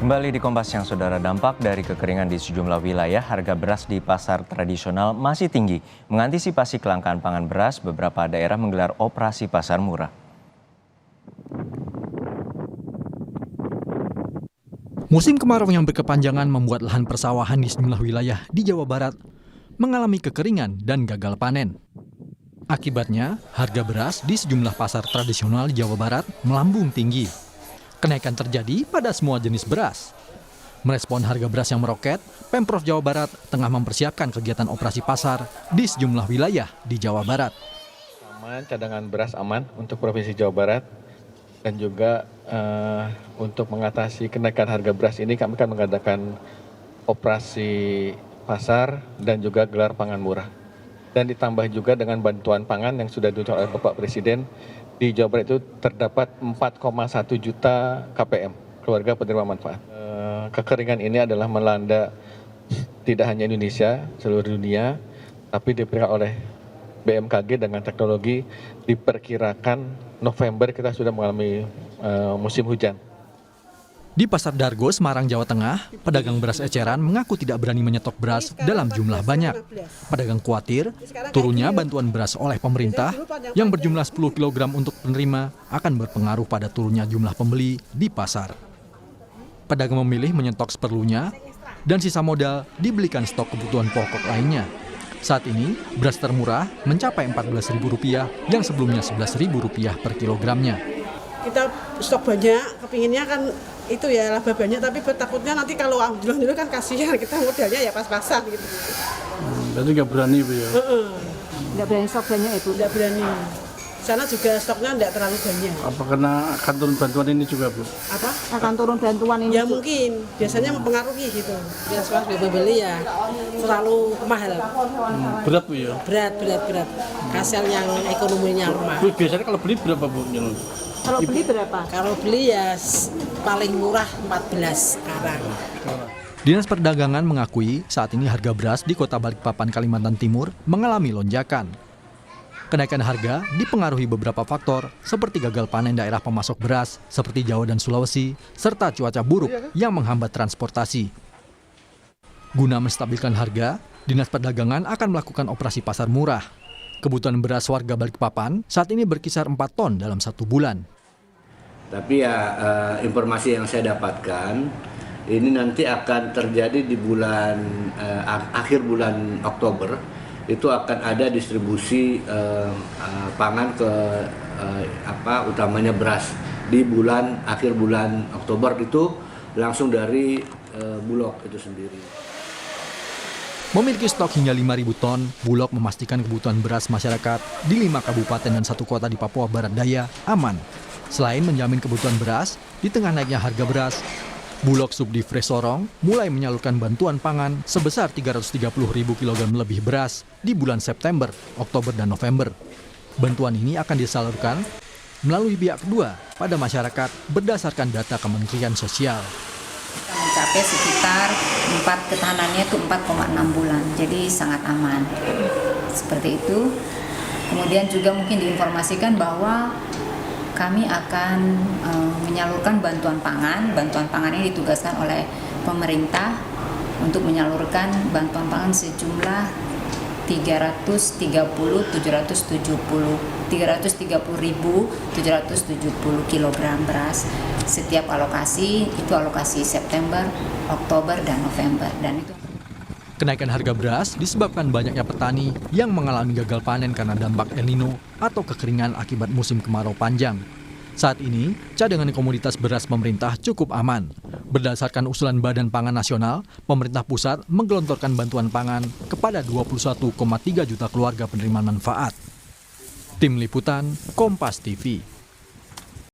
Kembali di Kompas Siang, Saudara. Dampak dari kekeringan di sejumlah wilayah, harga beras di pasar tradisional masih tinggi. Mengantisipasi kelangkaan pangan beras, beberapa daerah menggelar operasi pasar murah. Musim kemarau yang berkepanjangan membuat lahan persawahan di sejumlah wilayah di Jawa Barat mengalami kekeringan dan gagal panen. Akibatnya, harga beras di sejumlah pasar tradisional di Jawa Barat melambung tinggi. Kenaikan terjadi pada semua jenis beras. Merespon harga beras yang meroket, Pemprov Jawa Barat tengah mempersiapkan kegiatan operasi pasar di sejumlah wilayah di Jawa Barat. Cadangan beras aman untuk Provinsi Jawa Barat, dan juga untuk mengatasi kenaikan harga beras ini kami akan mengadakan operasi pasar dan juga gelar pangan murah. Dan ditambah juga dengan bantuan pangan yang sudah diucapkan oleh Bapak Presiden. Di Jawa Barat itu terdapat 4,1 juta KPM, keluarga penerima manfaat. Kekeringan ini adalah melanda tidak hanya Indonesia, seluruh dunia, tapi diperkirakan oleh BMKG dengan teknologi diperkirakan November kita sudah mengalami musim hujan. Di Pasar Dargo, Semarang, Jawa Tengah, pedagang beras eceran mengaku tidak berani menyetok beras dalam jumlah banyak. Pedagang khawatir turunnya bantuan beras oleh pemerintah yang berjumlah 10 kg untuk penerima akan berpengaruh pada turunnya jumlah pembeli di pasar. Pedagang memilih menyetok seperlunya dan sisa modal dibelikan stok kebutuhan pokok lainnya. Saat ini, beras termurah mencapai Rp14.000 yang sebelumnya Rp11.000 per kilogramnya. Kita stok banyak, kepinginnya kan itu ya laba banyak, tapi takutnya nanti kalau jual dulu kan kasihan, kita modalnya ya pas-pasan gitu. Berarti nggak berani Bu ya? Nggak berani stok banyak itu? Nggak berani. Sana juga stoknya nggak terlalu banyak. Apa karena akan turun bantuan ini juga Bu? Apa? Akan turun bantuan ini? Ya mungkin, biasanya mempengaruhi gitu. Biasa pas beli ya terlalu mahal. Berat Bu ya? Berat. Kasel yang ekonominya lemah. Bu, biasanya kalau beli berapa Bu? Kalau beli berapa? Kalau beli ya paling murah 14 sekarang. Dinas Perdagangan mengakui saat ini harga beras di Kota Balikpapan, Kalimantan Timur mengalami lonjakan. Kenaikan harga dipengaruhi beberapa faktor seperti gagal panen daerah pemasok beras seperti Jawa dan Sulawesi, serta cuaca buruk yang menghambat transportasi. Guna menstabilkan harga, Dinas Perdagangan akan melakukan operasi pasar murah. Kebutuhan beras warga Balikpapan saat ini berkisar 4 ton dalam 1 bulan. Tapi ya informasi yang saya dapatkan ini nanti akan terjadi di bulan akhir bulan Oktober, itu akan ada distribusi pangan ke utamanya beras di akhir bulan Oktober, itu langsung dari Bulog itu sendiri. Memiliki stok hingga 5.000 ton, Bulog memastikan kebutuhan beras masyarakat di 5 kabupaten dan 1 kota di Papua Barat Daya aman. Selain menjamin kebutuhan beras, di tengah naiknya harga beras, Bulog Subdivre Sorong mulai menyalurkan bantuan pangan sebesar 330.000 kg lebih beras di bulan September, Oktober, dan November. Bantuan ini akan disalurkan melalui pihak kedua pada masyarakat berdasarkan data Kementerian Sosial. Mencapai sekitar ketahanannya itu 4,6 bulan, jadi sangat aman. Seperti itu. Kemudian juga mungkin diinformasikan bahwa kami akan menyalurkan bantuan pangan. Bantuan pangan ini ditugaskan oleh pemerintah untuk menyalurkan bantuan pangan sejumlah 330.770 kg beras. Setiap alokasi itu alokasi September, Oktober, dan November. Dan itu Kenaikan harga beras disebabkan banyaknya petani yang mengalami gagal panen karena dampak El Nino atau kekeringan akibat musim kemarau panjang. Saat ini, cadangan komoditas beras pemerintah cukup aman. Berdasarkan usulan Badan Pangan Nasional, pemerintah pusat menggelontorkan bantuan pangan kepada 21,3 juta keluarga penerima manfaat. Tim Liputan, Kompas TV.